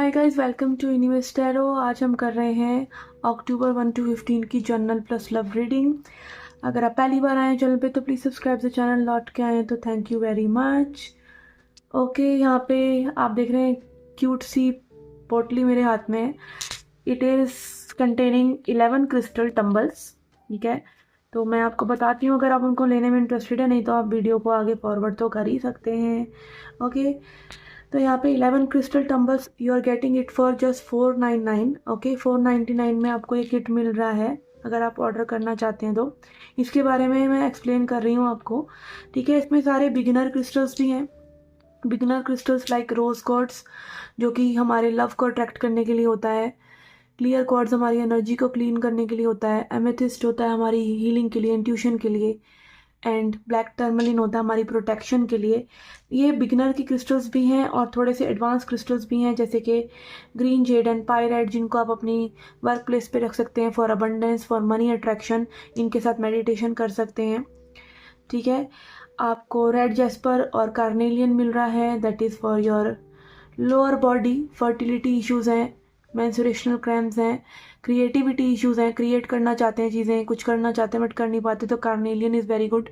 Hi guys, welcome to universe tarot. आज हम कर रहे हैं अक्टूबर 1 to 15 की जनरल प्लस लव रीडिंग। अगर आप पहली बार आए चैनल पे तो प्लीज़ सब्सक्राइब द चैनल, लौट के आए तो thank you very much. Okay, यहाँ पे आप देख रहे हैं क्यूट सी पोटली मेरे हाथ में है। It is containing 11 crystal tumbles. ठीक है, तो मैं आपको बताती हूँ, अगर आप उनको लेने में इंटरेस्टेड है, नहीं तो आप वीडियो को आगे फॉरवर्ड तो कर ही सकते हैं। ओके, तो यहाँ पे 11 crystal tumbles you are getting it for just 499। Okay, 499 में आपको ये किट मिल रहा है अगर आप ऑर्डर करना चाहते हैं तो। इसके बारे में मैं एक्सप्लेन कर रही हूँ आपको। ठीक है, इसमें सारे बिगिनर क्रिस्टल्स भी हैं। बिगिनर क्रिस्टल्स लाइक रोज क्वार्ट्ज, जो कि हमारे लव को अट्रैक्ट करने के लिए होता है। क्लियर क्वार्ट्ज हमारी एनर्जी को क्लीन करने के लिए होता है। एमेथिस्ट होता है हमारी हीलिंग के लिए, इंट्यूशन के लिए। एंड ब्लैक टर्मलिन होता है हमारी प्रोटेक्शन के लिए। ये बिगिनर की क्रिस्टल्स भी हैं और थोड़े से एडवांस क्रिस्टल्स भी हैं, जैसे कि ग्रीन जेड एंड पायराइट, जिनको आप अपनी वर्क प्लेस पे रख सकते हैं for abundance, for money attraction. इनके साथ मेडिटेशन कर सकते हैं। ठीक है, आपको रेड जेस्पर और कार्नेलियन मिल रहा है, that is for your lower body. Fertility issues हैं, मेंस्ट्रुएशनल क्रैम्प्स हैं, क्रिएटिविटी इश्यूज़ हैं, क्रिएट करना चाहते हैं चीज़ें, कुछ करना चाहते हैं बट कर नहीं पाते, तो carnelian is very good.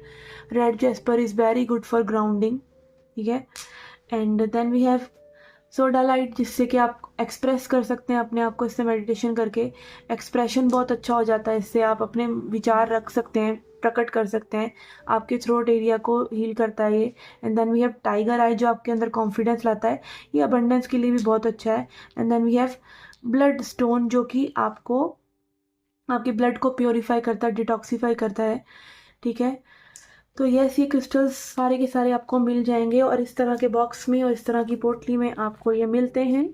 Red jasper is very good for grounding. ठीक है, and then we have sodalite, जिससे कि आप एक्सप्रेस कर सकते हैं अपने आप को। इससे मेडिटेशन करके एक्सप्रेशन बहुत अच्छा हो जाता है, इससे आप अपने विचार रख सकते हैं, प्रकट कर सकते हैं। आपके थ्रोट एरिया को हील करता है ये। And then we have tiger eye, जो आपके अंदर कॉन्फिडेंस लाता है। ये अबंडेंस के लिए भी बहुत अच्छा है। And then we have blood stone, जो कि आपको आपके ब्लड को प्योरीफाई करता है, डिटॉक्सीफाई करता है। ठीक है, तो यस, ये क्रिस्टल्स सारे के सारे आपको मिल जाएंगे और इस तरह के बॉक्स में और इस तरह की पोटली में आपको ये मिलते हैं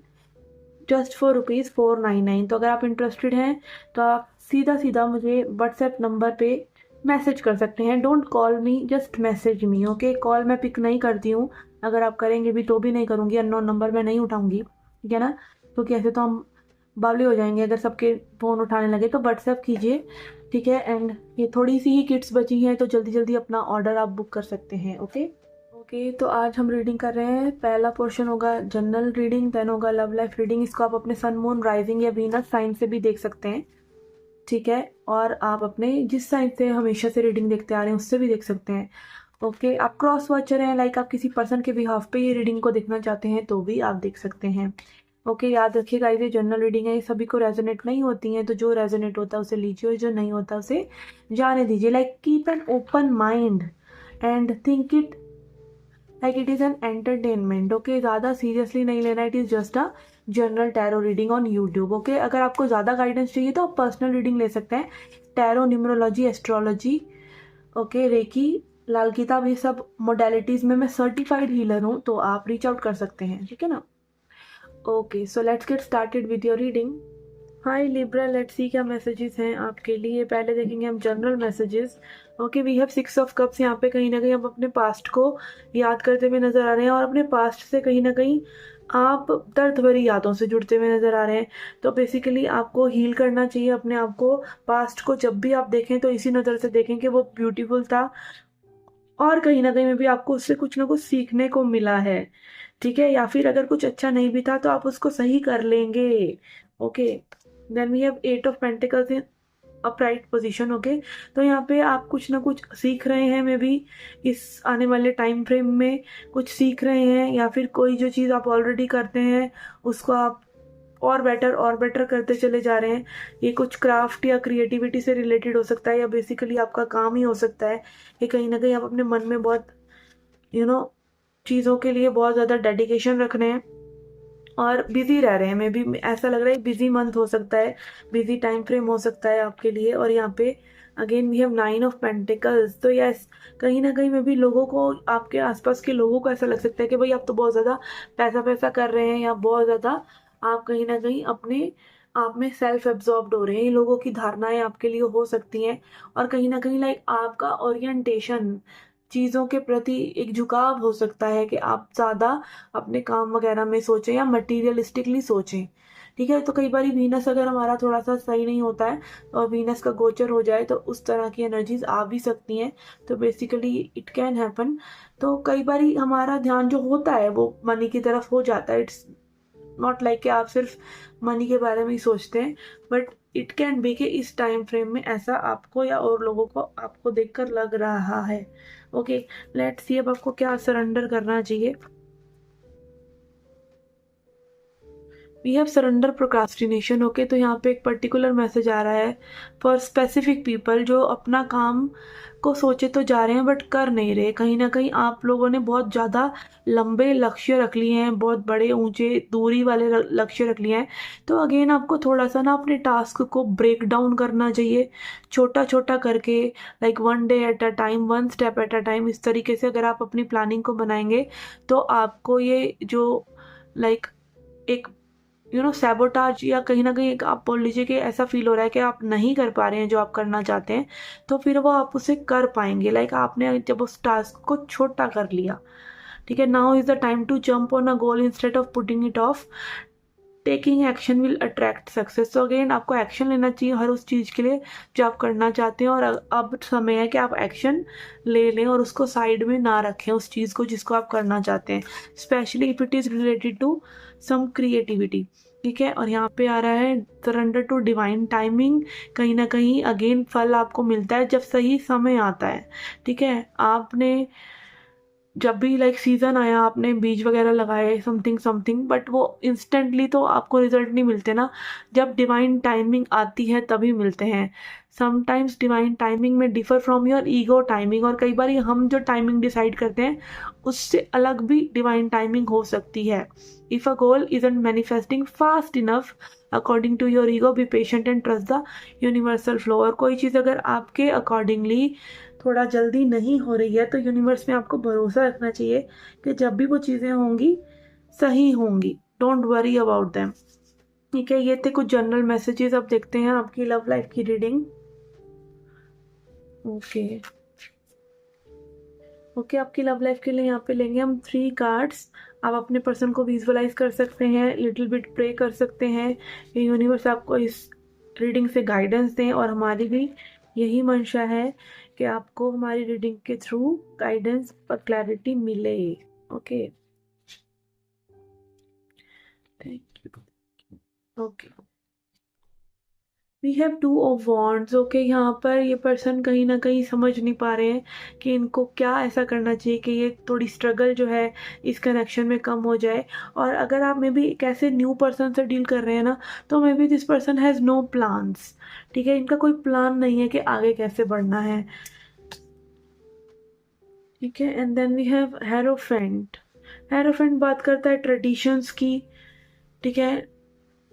जस्ट फॉर ₹499। तो अगर आप इंटरेस्टेड हैं तो आप सीधा सीधा मुझे व्हाट्सएप नंबर पे मैसेज कर सकते हैं। Don't call me, just message me. Okay, call मैं पिक नहीं करती हूँ, अगर आप करेंगे भी तो भी नहीं करूँगी। अननोन नंबर मैं नहीं उठाऊँगी, ठीक है ना, क्योंकि ऐसे तो हम बावले हो जाएंगे अगर सबके फ़ोन उठाने लगे। तो व्हाट्सएप कीजिए, ठीक है। एंड ये थोड़ी सी ही किट्स बची हैं, तो जल्दी जल्दी अपना ऑर्डर आप बुक कर सकते हैं। ओके ओके, तो आज हम रीडिंग कर रहे हैं। पहला पोर्शन होगा जनरल रीडिंग, देन होगा लव लाइफ रीडिंग। इसको आप अपने सन, मून, राइजिंग या वीनस साइन से भी देख सकते हैं। ठीक है, और आप अपने जिस साइन से हमेशा से रीडिंग देखते आ रहे हैं उससे भी देख सकते हैं। ओके, आप क्रॉस वॉचर हैं, लाइक आप किसी पर्सन के बिहाफ पे ये रीडिंग को देखना चाहते हैं तो भी आप देख सकते हैं। ओके, याद रखिएगा ये जनरल रीडिंग है, ये सभी को रेजोनेट नहीं होती हैं, तो जो रेजोनेट होता है उसे लीजिए और जो नहीं होता उसे जाने दीजिए। Like keep an open mind and think it like it is an entertainment. Okay, ज़्यादा सीरियसली नहीं लेना, it is just a general tarot reading on YouTube. Okay, अगर आपको ज़्यादा गाइडेंस चाहिए तो आप पर्सनल रीडिंग ले सकते हैं। Tarot, numerology, astrology, okay, reiki, Lal Kitab, ये सब मोडेलिटीज़ में मैं सर्टिफाइड हीलर हूँ, तो आप रीच आउट कर सकते हैं, ठीक है ना। Okay, so let's get started with your reading. Hi Libra, let's see क्या मैसेजेस हैं आपके लिए। पहले देखेंगे हम general messages. Okay, we have 6 of cups. यहाँ पे कहीं ना कहीं हम अपने पास्ट को याद करते हुए नजर आ रहे हैं और अपने पास्ट से कहीं ना कहीं आप दर्द भरी यादों से जुड़ते हुए नजर आ रहे हैं। तो बेसिकली आपको हील करना चाहिए अपने आप को। पास्ट को जब भी आप देखें तो इसी नज़र से देखें कि वो ब्यूटीफुल था और कहीं ना कहीं में भी आपको उससे कुछ ना कुछ सीखने को मिला है। ठीक है, या फिर अगर कुछ अच्छा नहीं भी था तो आप उसको सही कर लेंगे। Okay, then we have 8 of pentacles in upright position. Okay, तो यहाँ पे आप कुछ ना कुछ सीख रहे हैं, मे बी इस आने वाले टाइम फ्रेम में कुछ सीख रहे हैं, या फिर कोई जो चीज़ आप ऑलरेडी करते हैं उसको आप और बेटर करते चले जा रहे हैं। ये कुछ क्राफ्ट या क्रिएटिविटी से रिलेटेड हो सकता है, या बेसिकली आपका काम ही हो सकता है कि कहीं ना कहीं आप अपने मन में बहुत चीज़ों के लिए बहुत ज़्यादा डेडिकेशन रख रहे हैं और बिजी रह रहे हैं। मे बी ऐसा लग रहा है बिजी मंथ हो सकता है, बिजी टाइम फ्रेम हो सकता है आपके लिए। और यहाँ पे again we have 9 of pentacles. तो यस, कहीं ना कहीं में भी लोगों को, आपके आसपास के लोगों को ऐसा लग सकता है कि भाई आप तो बहुत ज़्यादा पैसा पैसा कर रहे हैं, या बहुत ज़्यादा आप कहीं ना कहीं अपने आप में सेल्फ एब्जॉर्ब्ड हो रहे हैं। ये लोगों की धारणाएं आपके लिए हो सकती हैं, और कहीं ना कहीं लाइक आपका ओरिएंटेशन चीज़ों के प्रति एक झुकाव हो सकता है कि आप ज़्यादा अपने काम वगैरह में सोचें या मटीरियलिस्टिकली सोचें। ठीक है, तो कई बार वीनस अगर हमारा थोड़ा सा सही नहीं होता है और वीनस का गोचर हो जाए तो उस तरह की एनर्जीज आ भी सकती हैं। तो बेसिकली इट कैन हैपन। तो कई बार हमारा ध्यान जो होता है वो मनी की तरफ हो जाता है। इट्स नॉट लाइक कि आप सिर्फ मनी के बारे में ही सोचते हैं, बट इट कैन बी कि इस टाइम फ्रेम में ऐसा आपको या और लोगों को आपको देखकर लग रहा है। ओके, लेट्स सी अब आपको क्या सरेंडर करना चाहिए। We have surrender procrastination. Okay, तो यहाँ पे एक पर्टिकुलर मैसेज आ रहा है फॉर स्पेसिफिक पीपल जो अपना काम को सोचे तो जा रहे हैं बट कर नहीं रहे। कहीं ना कहीं आप लोगों ने बहुत ज़्यादा लंबे लक्ष्य रख लिए हैं, बहुत बड़े ऊंचे दूरी वाले लक्ष्य रख लिए हैं। तो अगेन आपको थोड़ा सा ना अपने टास्क को ब्रेक डाउन करना चाहिए, छोटा छोटा करके, like 1 day at a time, 1 step at a time. इस तरीके से अगर आप अपनी प्लानिंग को बनाएंगे तो आपको ये जो लाइक एक सैबोटाज या कहीं ना कहीं एक आप बोल लीजिए कि ऐसा फील हो रहा है कि आप नहीं कर पा रहे हैं जो आप करना चाहते हैं, तो फिर वो आप उसे कर पाएंगे। लाइक आपने जब उस टास्क को छोटा कर लिया, ठीक है, now is the time to jump on a goal instead of putting it off. Taking action will attract success. तो अगेन आपको एक्शन लेना चाहिए हर उस चीज़ के लिए जो आप करना चाहते हैं, और अब समय है कि आप एक्शन ले लें और उसको साइड में ना रखें, उस चीज़ को जिसको आप करना चाहते हैं, specially if it is related to some creativity. ठीक है, और यहाँ पे आ रहा है सरेंडर टू डिवाइन टाइमिंग। कहीं ना कहीं अगेन फल आपको मिलता है जब सही समय आता है। ठीक है, आपने जब भी लाइक सीजन आया, आपने बीज वगैरह लगाए समथिंग समथिंग, बट वो इंस्टेंटली तो आपको रिजल्ट नहीं मिलते ना, जब डिवाइन टाइमिंग आती है तभी मिलते हैं। समटाइम्स डिवाइन टाइमिंग में differ from your ego timing, और कई बार हम जो टाइमिंग डिसाइड करते हैं उससे अलग भी डिवाइन टाइमिंग हो सकती है। If a goal isn't manifesting fast enough according to your ego, be patient and trust the universal flow. और कोई चीज़ अगर आपके अकॉर्डिंगली थोड़ा जल्दी नहीं हो रही है तो यूनिवर्स में आपको भरोसा रखना चाहिए कि जब भी वो चीज़ें होंगी सही होंगी। Don't worry about them. ठीक है, ये थे कुछ जनरल मैसेजेस। अब देखते हैं आपकी लव लाइफ की रीडिंग। ओके, आपकी लव लाइफ के लिए यहाँ पे लेंगे हम 3 कार्ड्स। आप अपने पर्सन को विजुअलाइज कर सकते हैं, लिटिल बिट प्रे कर सकते हैं कि यूनिवर्स आपको इस रीडिंग से गाइडेंस दें, और हमारी भी यही मंशा है कि आपको हमारी रीडिंग के थ्रू गाइडेंस और क्लैरिटी मिले। Okay, thank you. Okay, we have 2 of wands. Okay, यहाँ पर ये पर्सन कहीं ना कहीं समझ नहीं पा रहे हैं कि इनको क्या ऐसा करना चाहिए कि ये थोड़ी स्ट्रगल जो है इस कनेक्शन में कम हो जाए। और अगर आप मे बी कैसे न्यू पर्सन से डील कर रहे हैं ना, तो maybe this person has no plans. ठीक है, इनका कोई प्लान नहीं है कि आगे कैसे बढ़ना है। ठीक है, and then we have hierophant. Hierophant बात करता है ट्रेडिशंस की। ठीक है,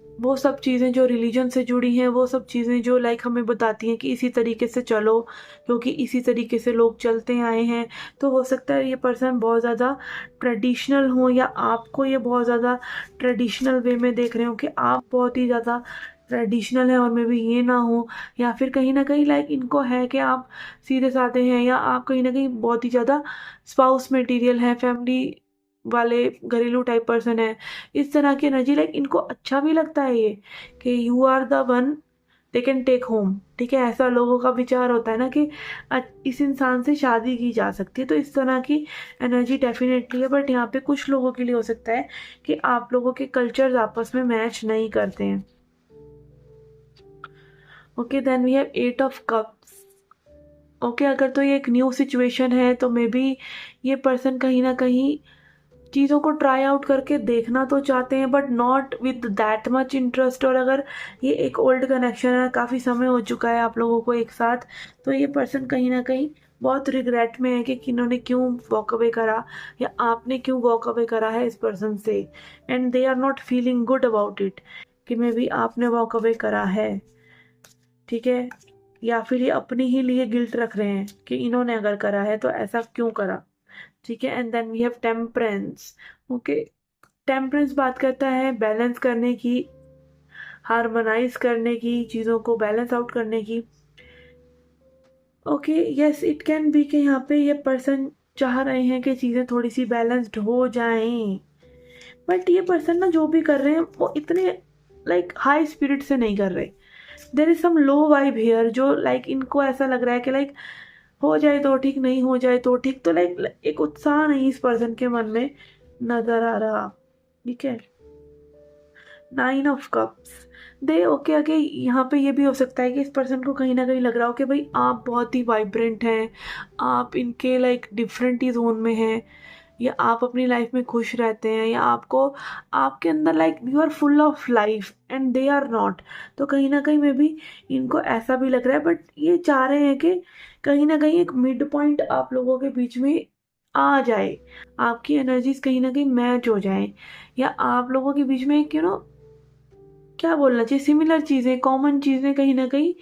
वो सब चीज़ें जो रिलीजन से जुड़ी हैं, वो सब चीज़ें जो लाइक हमें बताती हैं कि इसी तरीके से चलो, क्योंकि इसी तरीके से लोग चलते आए हैं। तो हो सकता है ये पर्सन बहुत ज़्यादा ट्रेडिशनल हो, या आपको ये बहुत ज़्यादा ट्रेडिशनल वे में देख रहे हो कि आप बहुत ही ज़्यादा ट्रेडिशनल है, और मे भी ये ना हो, या फिर कहीं ना कहीं लाइक इनको है कि आप सीधे साधे हैं, या आप कहीं ना कहीं बहुत ही ज़्यादा स्पाउस मटेरियल है, फैमिली वाले घरेलू टाइप पर्सन है। इस तरह की एनर्जी लाइक इनको अच्छा भी लगता है ये कि you are the one they can take home. ठीक है, ऐसा लोगों का विचार होता है ना कि इस इंसान से शादी की जा सकती है, तो इस तरह की एनर्जी डेफिनेटली है। बट यहाँ पे कुछ लोगों के लिए हो सकता है कि आप लोगों के कल्चर्स आपस में मैच नहीं करते हैं। Okay, then we have 8 of cups. Okay, अगर तो ये एक न्यू सिचुएशन है तो मे बी ये पर्सन कहीं ना कहीं चीज़ों को ट्राई आउट करके देखना तो चाहते हैं, but not with that much interest. और अगर ये एक ओल्ड कनेक्शन है, काफ़ी समय हो चुका है आप लोगों को एक साथ, तो ये पर्सन कहीं ना कहीं बहुत रिग्रेट में है कि इन्होंने क्यों वॉक अवे करा, या आपने क्यों वॉक अवे करा है इस पर्सन से, and they are not feeling good about it कि मे बी आपने वॉक अवे करा है। ठीक है, या फिर ये अपने ही लिए गिल्ट रख रहे हैं कि इन्होंने अगर करा है तो ऐसा क्यों करा। ठीक है, and then we have temperance. Okay, temperance बात करता है बैलेंस करने की, हार्मोनाइज करने की, चीज़ों को बैलेंस आउट करने की। Okay, yes it can be कि यहाँ पे ये पर्सन चाह रहे हैं कि चीज़ें थोड़ी सी बैलेंस्ड हो जाएं, बट ये पर्सन ना जो भी कर रहे हैं वो इतने लाइक हाई स्पिरिट से नहीं कर रहे। There is some low vibe here, जो लाइक इनको ऐसा लग रहा है कि लाइक हो जाए तो ठीक, नहीं हो जाए तो ठीक, तो लाइक एक उत्साह नहीं इस पर्सन के मन में नजर आ रहा। ठीक है, nine of cups they okay. आगे यहाँ पे ये भी हो सकता है कि इस पर्सन को कहीं ना कहीं लग रहा हो कि भाई आप बहुत ही वाइब्रेंट हैं, आप इनके लाइक डिफरेंट ही जोन में हैं, या आप अपनी लाइफ में खुश रहते हैं, या आपको आपके अंदर like you are full of life and they are not. तो कहीं ना कहीं में भी इनको ऐसा भी लग रहा है, बट ये चाह रहे हैं कि कहीं ना कहीं एक मिड पॉइंट आप लोगों के बीच में आ जाए, आपकी एनर्जीज कहीं ना कहीं मैच हो जाए, या आप लोगों के बीच में एक क्या बोलना चाहिए, सिमिलर चीज़ें, कॉमन चीज़ें कहीं ना कहीं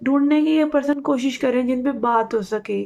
ढूंढने की ये पर्सन कोशिश करें जिन पे बात हो सके।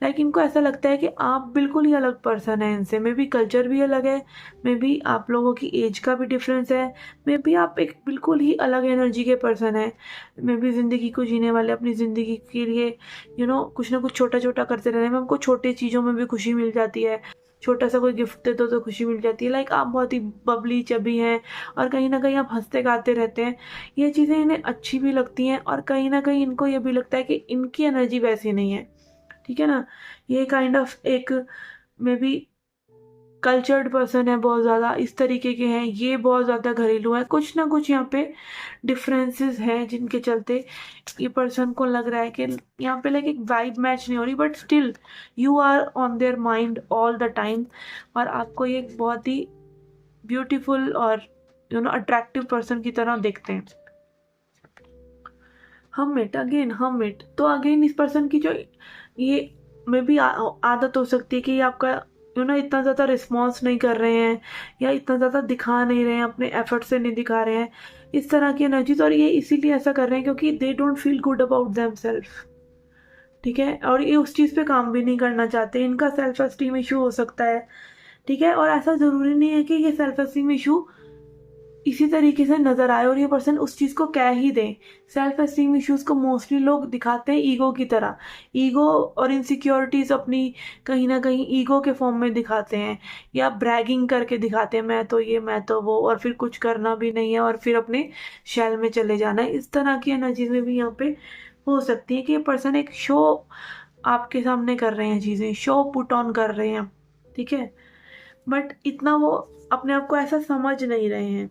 लाइक इनको ऐसा लगता है कि आप बिल्कुल ही अलग पर्सन है इनसे, मे बी कल्चर भी अलग है, मे बी आप लोगों की एज का भी डिफरेंस है, मे बी आप एक बिल्कुल ही अलग एनर्जी के पर्सन है, मे बी ज़िंदगी को जीने वाले अपनी ज़िंदगी के लिए कुछ ना कुछ छोटा छोटा करते रहने में हमको छोटी चीज़ों में भी खुशी मिल जाती है, छोटा सा कोई गिफ्ट दे दो तो खुशी मिल जाती है। लाइक आप बहुत ही बबली चबी हैं और कहीं ना कहीं आप हंसते गाते रहते हैं, ये चीज़ें इन्हें अच्छी भी लगती हैं, और कहीं ना कहीं इनको ये भी लगता है कि इनकी एनर्जी वैसी नहीं है, ठीक है ना। ये काइंड ऑफ एक मे बी कल्चर्ड पर्सन है, बहुत ज़्यादा इस तरीके के हैं, ये बहुत ज़्यादा घरेलू है, कुछ ना कुछ यहाँ पे डिफरेंसेस हैं जिनके चलते ये पर्सन को लग रहा है कि यहाँ पे लाइक एक वाइब मैच नहीं हो रही, but still you are on their mind all the time, और आपको ये एक बहुत ही ब्यूटीफुल और अट्रैक्टिव पर्सन की तरह देखते हैं। हम इट तो अगेन इस पर्सन की जो ये मे बी आदत हो सकती है कि ये आपका इतना ज़्यादा रिस्पॉन्स नहीं कर रहे हैं, या इतना ज़्यादा दिखा नहीं रहे हैं, अपने एफर्ट से नहीं दिखा रहे हैं इस तरह की एनर्जीज, और ये इसीलिए ऐसा कर रहे हैं क्योंकि they don't feel good about them self, ठीक है। और ये उस चीज़ पे काम भी नहीं करना चाहते, इनका सेल्फ एस्टीम इशू हो सकता है, ठीक है। और ऐसा ज़रूरी नहीं है कि ये सेल्फ एस्टीम इशू इसी तरीके से नज़र आए और ये पर्सन उस चीज़ को कह ही दे। सेल्फ एस्टीम इश्यूज़ को मोस्टली लोग दिखाते हैं ईगो की तरह, ईगो और इनसिक्योरिटीज़ अपनी कहीं ना कहीं ईगो के फॉर्म में दिखाते हैं, या ब्रैगिंग करके दिखाते हैं, मैं तो ये मैं तो वो, और फिर कुछ करना भी नहीं है और फिर अपने शेल में चले जाना है। इस तरह की एनर्जीज में भी यहाँ पे हो सकती है कि ये पर्सन एक शो आपके सामने कर रहे हैं, चीज़ें शो पुट ऑन कर रहे हैं, ठीक है, बट इतना वो अपने आप को ऐसा समझ नहीं रहे हैं।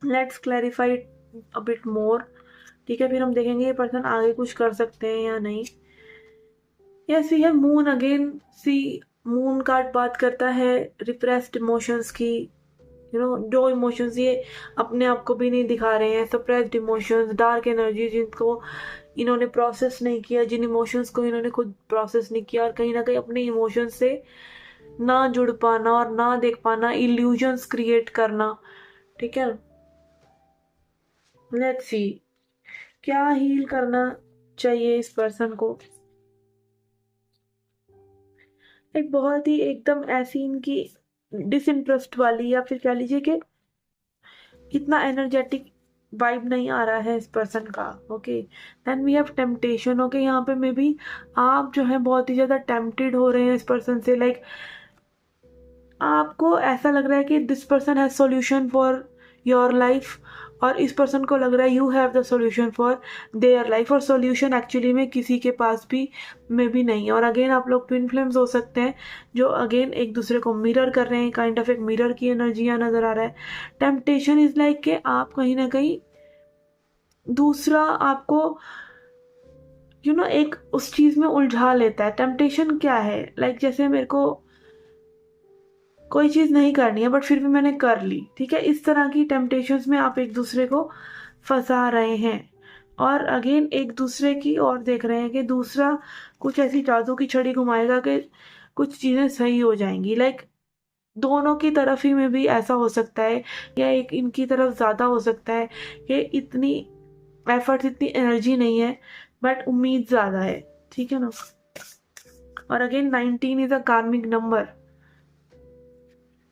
Let's clarify a bit more, ठीक है, फिर हम देखेंगे ये पर्सन आगे कुछ कर सकते हैं या नहीं। Yes we have moon again. See moon card बात करता है रिप्रेस्ड इमोशंस की, जो इमोशंस ये अपने आप को भी नहीं दिखा रहे हैं, सप्रेस्ड इमोशंस, डार्क एनर्जी जिनको इन्होंने प्रोसेस नहीं किया, जिन इमोशंस को इन्होंने खुद प्रोसेस नहीं किया, और कहीं ना कहीं अपने इमोशंस से ना जुड़ पाना और ना देख पाना, इल्यूजन्स क्रिएट करना, ठीक है। लेट्स सी क्या हील करना चाहिए इस पर्सन को। एक बहुत ही एकदम ऐसी इनकी डिसइंटरेस्ट वाली, या फिर कह लीजिए कि इतना एनर्जेटिक वाइब नहीं आ रहा है इस पर्सन का, okay. Then we have temptation, okay. यहाँ पे मे बी आप जो है बहुत ही ज़्यादा टेम्पटेड हो रहे हैं इस पर्सन से, लाइक आपको ऐसा लग रहा है कि this person has solution for your life, और इस पर्सन को लग रहा है you have the solution for their life, और सॉल्यूशन एक्चुअली में किसी के पास भी में भी नहीं है। और अगेन आप लोग ट्विन फ्लेम्स हो सकते हैं जो अगेन एक दूसरे को मिरर कर रहे हैं, काइंड ऑफ एक मिरर की एनर्जी यहाँ नज़र आ रहा है। टेम्पटेशन इज लाइक कि आप कहीं ना कहीं दूसरा आपको एक उस चीज़ में उलझा लेता है। टेम्पटेशन क्या है, लाइक जैसे मेरे को कोई चीज़ नहीं करनी है बट फिर भी मैंने कर ली, ठीक है, इस तरह की टेम्पटेशंस में आप एक दूसरे को फंसा रहे हैं, और अगेन एक दूसरे की ओर देख रहे हैं कि दूसरा कुछ ऐसी जादू की छड़ी घुमाएगा कि कुछ चीज़ें सही हो जाएंगी। लाइक दोनों की तरफ ही में भी ऐसा हो सकता है, या एक इनकी तरफ ज़्यादा हो सकता है कि इतनी एफर्ट, इतनी एनर्जी नहीं है बट उम्मीद ज़्यादा है, ठीक है ना। और अगेन 19 इज़ अ कार्मिक नंबर।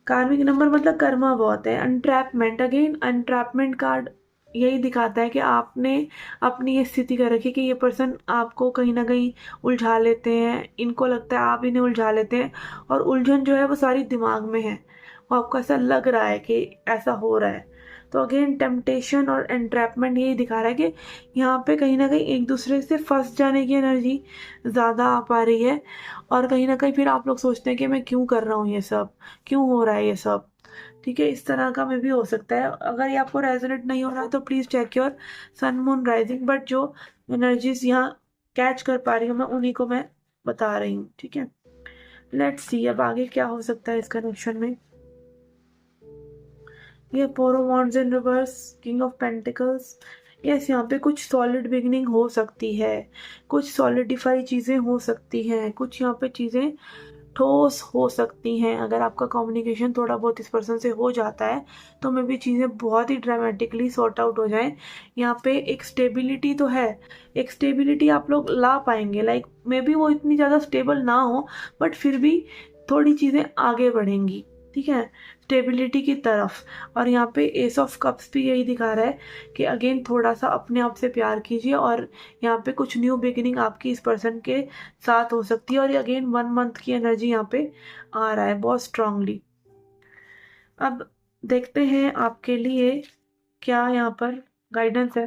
कार्मिक नंबर मतलब कर्मा बहुत है। अनट्रैपमेंट, अगेन अनट्रैपमेंट कार्ड यही दिखाता है कि आपने अपनी ये स्थिति कर रखी कि ये पर्सन आपको कहीं ना कहीं उलझा लेते हैं, इनको लगता है आप इन्हें उलझा लेते हैं, और उलझन जो है वो सारी दिमाग में है, वो आपको ऐसा लग रहा है कि ऐसा हो रहा है। तो अगेन टेम्पटेशन और एंट्रैपमेंट यही दिखा रहा है कि यहाँ पे कहीं ना कहीं एक दूसरे से फंस जाने की एनर्जी ज़्यादा आ पा रही है, और कहीं ना कहीं फिर आप लोग सोचते हैं कि मैं क्यों कर रहा हूँ ये सब, क्यों हो रहा है ये सब, ठीक है, इस तरह का में भी हो सकता है। अगर ये आपको रेजोनेट नहीं हो रहा तो please check your sun moon rising, but जो एनर्जीज यहाँ कैच कर पा रही हूँ मैं उन्हीं को मैं बता रही हूँ। ठीक है, लेट्स सी अब आगे क्या हो सकता है इस कनेक्शन में। ये four of wands in reverse, king of pentacles. Yes, यहाँ पे कुछ सॉलिड बिगिनिंग हो सकती है, कुछ सॉलिडिफाई चीज़ें हो सकती हैं, कुछ यहाँ पे चीज़ें ठोस हो सकती हैं। अगर आपका कम्युनिकेशन थोड़ा बहुत इस पर्सन से हो जाता है तो मे भी चीज़ें बहुत ही ड्रामेटिकली सॉर्ट आउट हो जाएं। यहाँ पे एक स्टेबिलिटी तो है, एक स्टेबिलिटी आप लोग ला पाएंगे। लाइक मे बी वो इतनी ज़्यादा स्टेबल ना हो, बट फिर भी थोड़ी चीज़ें आगे बढ़ेंगी। ठीक है, स्टेबिलिटी की तरफ। और यहाँ पे एस ऑफ कप्स भी यही दिखा रहा है कि अगेन थोड़ा सा अपने आप से प्यार कीजिए, और यहाँ पे कुछ न्यू बिगिनिंग आपकी इस पर्सन के साथ हो सकती है। और अगेन 1 मंथ की एनर्जी यहाँ पे आ रहा है बहुत स्ट्रांगली। अब देखते हैं आपके लिए क्या यहाँ पर गाइडेंस है।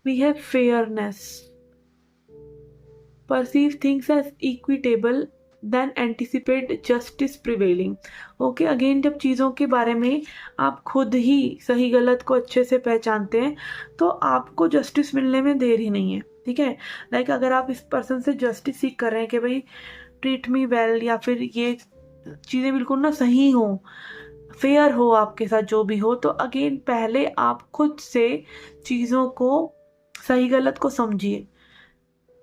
We have fairness, perceive things as equitable then anticipate justice prevailing। Okay, again जब चीज़ों के बारे में आप खुद ही सही गलत को अच्छे से पहचानते हैं तो आपको जस्टिस मिलने में देर ही नहीं है। ठीक है, लाइक अगर आप इस पर्सन से जस्टिस सीख कर रहे हैं कि भाई ट्रीट मी वेल, या फिर ये चीज़ें बिल्कुल ना सही हो, फेयर हो आपके साथ जो भी हो, तो अगेन पहले आप खुद से चीज़ों को सही गलत को समझिए,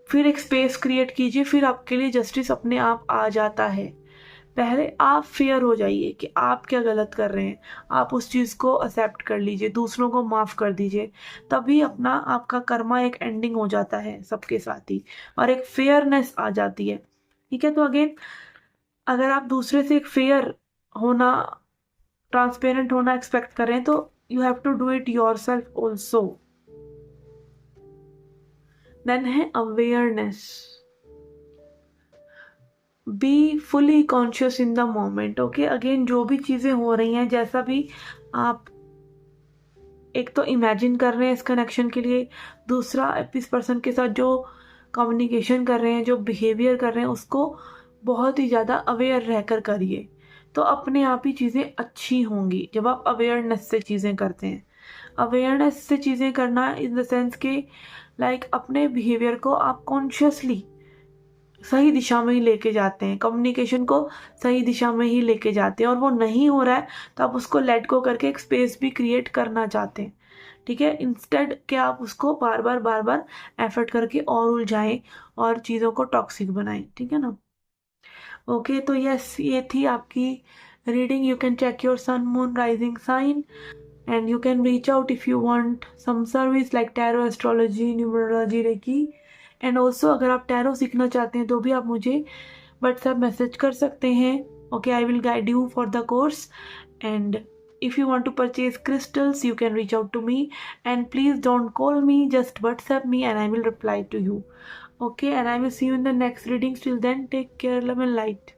फिर एक स्पेस क्रिएट कीजिए, फिर आपके लिए जस्टिस अपने आप आ जाता है। पहले आप फेयर हो जाइए कि आप क्या गलत कर रहे हैं, आप उस चीज़ को एक्सेप्ट कर लीजिए, दूसरों को माफ़ कर दीजिए, तभी अपना आपका कर्मा एक एंडिंग हो जाता है सबके साथ ही, और एक फेयरनेस आ जाती है। ठीक है, तो अगेन अगर आप दूसरे से एक फेयर होना, ट्रांसपेरेंट होना एक्सपेक्ट कर रहे हैं तो you have to do it yourself also. Then है awareness, be fully conscious in the moment. Okay, again जो भी चीज़ें हो रही हैं, जैसा भी आप एक तो इमेजिन कर रहे हैं इस कनेक्शन के लिए, दूसरा इस पर्सन के साथ जो कम्युनिकेशन कर रहे हैं, जो बिहेवियर कर रहे हैं, उसको बहुत ही ज़्यादा अवेयर रहकर करिए, तो अपने आप ही चीज़ें अच्छी होंगी जब आप अवेयरनेस से चीज़ें करते हैं। अवेयरनेस से चीज़ें करना इन द सेंस के लाइक अपने बिहेवियर को आप कॉन्शियसली सही दिशा में ही लेके जाते हैं, कम्युनिकेशन को सही दिशा में ही लेके जाते हैं, और वो नहीं हो रहा है तो आप उसको लेट गो करके एक स्पेस भी क्रिएट करना चाहते हैं। ठीक है, इंस्टेड कि आप उसको बार बार एफर्ट करके और उलझाएं और चीज़ों को टॉक्सिक बनाएं। ठीक है ना। ओके, तो यस, ये थी आपकी reading. You can check your sun moon rising sign and you can reach out if you want some service like tarot, astrology, numerology, reiki, and also अगर आप टैरो सीखना चाहते हैं तो भी आप मुझे व्हाट्सएप मैसेज कर सकते हैं। Okay, I will guide you for the course, and if you want to purchase crystals you can reach out to me, and please don't call me, just WhatsApp me and I will reply to you. Okay, and I will see you in the next readings. Till then, take care, love and light.